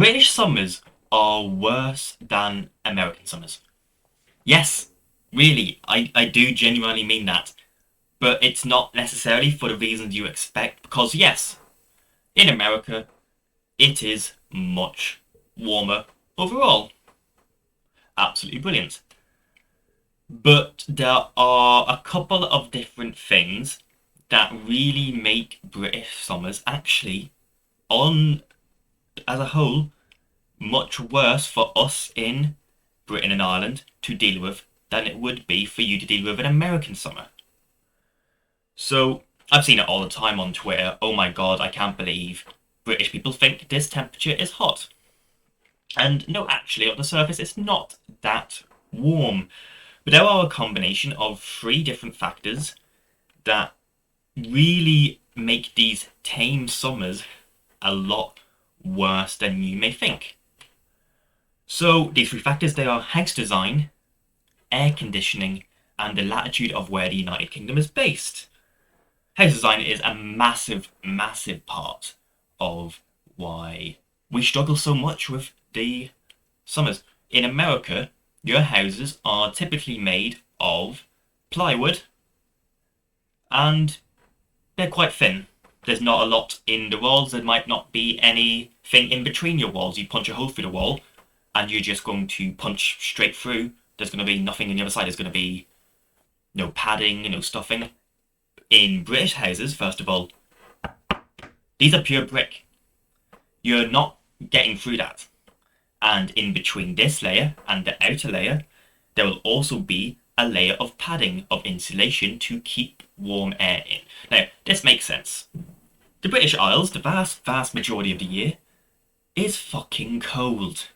British summers are worse than American summers. Yes, really, I do genuinely mean that. But it's not necessarily for the reasons you expect, because yes, in America, it is much warmer overall. Absolutely brilliant. But there are a couple of different things that really make British summers actually, on as a whole, much worse for us in Britain and Ireland to deal with than it would be for you to deal with an American summer. So I've seen it all the time on Twitter. Oh my god, I can't believe British people think this temperature is hot. And no, actually, on the surface, it's not that warm. But there are a combination of three different factors that really make these tame summers a lot worse than you may think. So these three factors, they are house design, air conditioning, and the latitude of where the United Kingdom is based. House design is a massive, massive part of why we struggle so much with the summers. In America, your houses are typically made of plywood and they're quite thin. There's not a lot in the walls. There might not be anything in between your walls. You punch a hole through the wall and you're just going to punch straight through. There's going to be nothing on the other side. There's going to be no padding, no stuffing. In British houses, first of all, these are pure brick. You're not getting through that. And in between this layer and the outer layer, there will also be a layer of padding, of insulation to keep warm air in. Now, this makes sense. The British Isles, the vast, vast majority of the year, is fucking cold.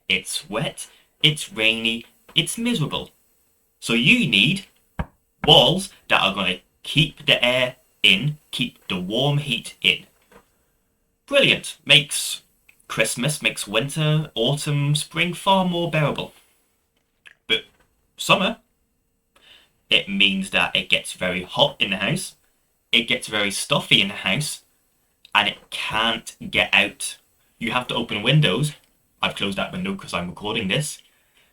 It's wet, it's rainy, it's miserable. So you need walls that are going to keep the air in, keep the warm heat in. Brilliant. Makes Christmas, makes winter, autumn, spring far more bearable. But summer, it means that it gets very hot in the house, it gets very stuffy in the house, and it can't get out. You have to open windows. I've closed that window because I'm recording this,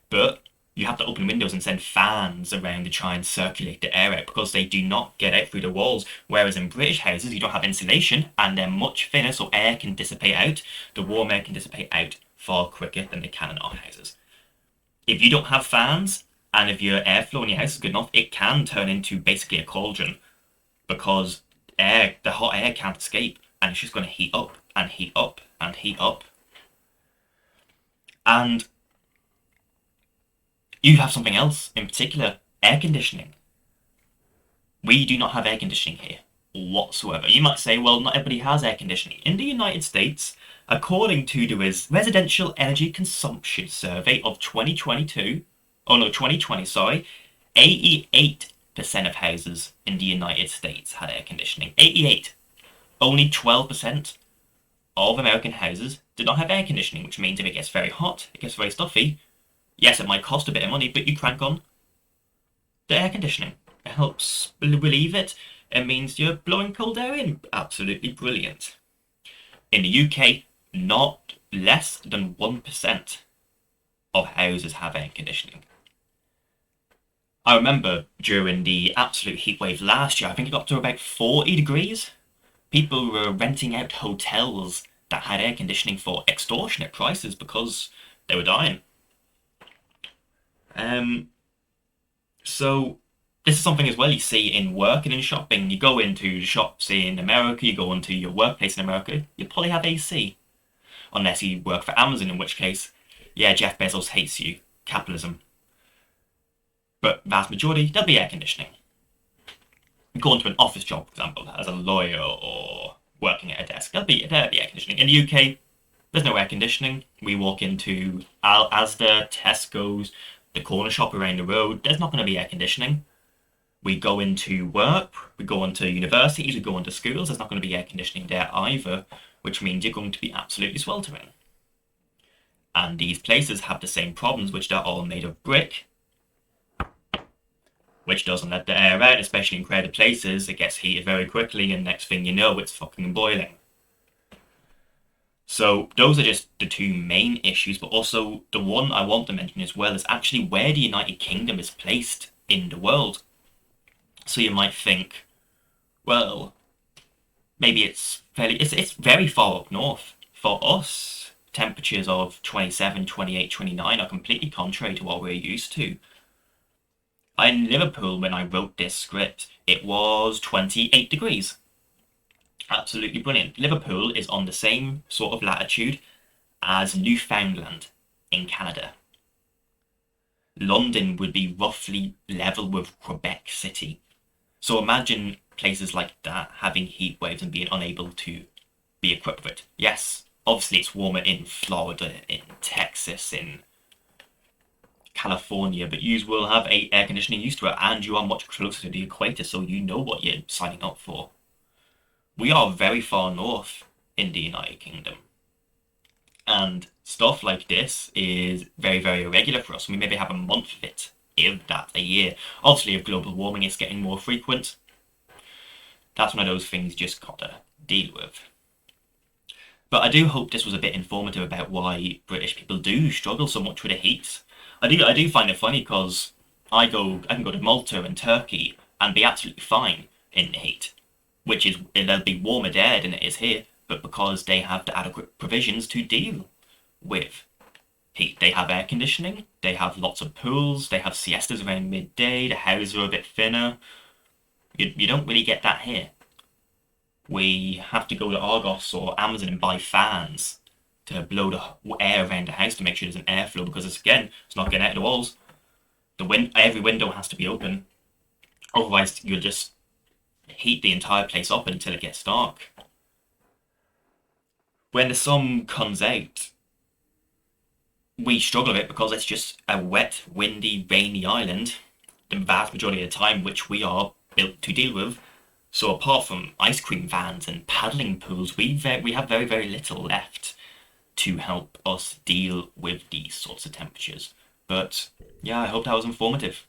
but you have to open windows and send fans around to try and circulate the air out because they do not get out through the walls. Whereas in British houses, you don't have insulation and they're much thinner, so air can dissipate out. The warm air can dissipate out far quicker than they can in our houses. If you don't have fans and if your airflow in your house is good enough, it can turn into basically a cauldron because the hot air can't escape and it's just going to heat up and heat up and heat up. And you have something else in particular, air conditioning. We do not have air conditioning here whatsoever. You might say, well, not everybody has air conditioning. In the United States, according to the Residential Energy Consumption Survey of 2020, sorry, 88% of houses in the United States had air conditioning. 88. Only 12% of American houses did not have air conditioning, which means if it gets very hot, it gets very stuffy, yes, it might cost a bit of money, but you crank on the air conditioning. It helps relieve it. It means you're blowing cold air in. Absolutely brilliant. In the UK, not less than 1% of houses have air conditioning. I remember during the absolute heatwave last year, I think it got up to about 40 degrees. People were renting out hotels that had air conditioning for extortionate prices because they were dying. So this is something as well you see in work and in shopping. You go into the shops in America, you go into your workplace in America, you probably have AC. Unless you work for Amazon, in which case, yeah, Jeff Bezos hates you. Capitalism. But vast majority, there'll be air conditioning. You go into an office job, for example, as a lawyer or working at a desk, there'll be air conditioning. In the UK, there's no air conditioning. We walk into Asda, Tesco's, the corner shop around the road, there's not going to be air conditioning. We go into work, we go into universities, we go into schools, there's not going to be air conditioning there either, which means you're going to be absolutely sweltering. And these places have the same problems, which they're all made of brick, which doesn't let the air out, especially in crowded places. It gets heated very quickly, and next thing you know, it's fucking boiling. So those are just the two main issues, but also the one I want to mention as well is actually where the United Kingdom is placed in the world. So you might think, well, maybe it's very far up north. For us, temperatures of 27, 28, 29 are completely contrary to what we're used to. In Liverpool, when I wrote this script, it was 28 degrees. Absolutely brilliant. Liverpool is on the same sort of latitude as Newfoundland in Canada. London would be roughly level with Quebec City. So imagine places like that having heat waves and being unable to be equipped with it. Yes, obviously it's warmer in Florida, in Texas, in California, but you will have a air conditioning used to it, and you are much closer to the equator, so you know what you're signing up for. We are very far north in the United Kingdom, and stuff like this is very, very irregular for us. We maybe have a month of it, if that, a year. Obviously, if global warming is getting more frequent, that's one of those things you just gotta deal with. But I do hope this was a bit informative about why British people do struggle so much with the heat. I do find it funny because I can go to Malta and Turkey and be absolutely fine in the heat, which is there'll be warmer there than it is here, but because they have the adequate provisions to deal with heat. They have air conditioning, they have lots of pools, they have siestas around midday, the houses are a bit thinner. You don't really get that here. We have to go to Argos or Amazon and buy fans to blow the air around the house to make sure there's an airflow because it's not getting out of the walls. Every window has to be open, otherwise you'll just heat the entire place up until it gets dark. When the sun comes out, we struggle a bit because it's just a wet, windy, rainy island the vast majority of the time, which we are built to deal with. So apart from ice cream vans and paddling pools, we have very, very little left to help us deal with these sorts of temperatures. But yeah, I hope that was informative.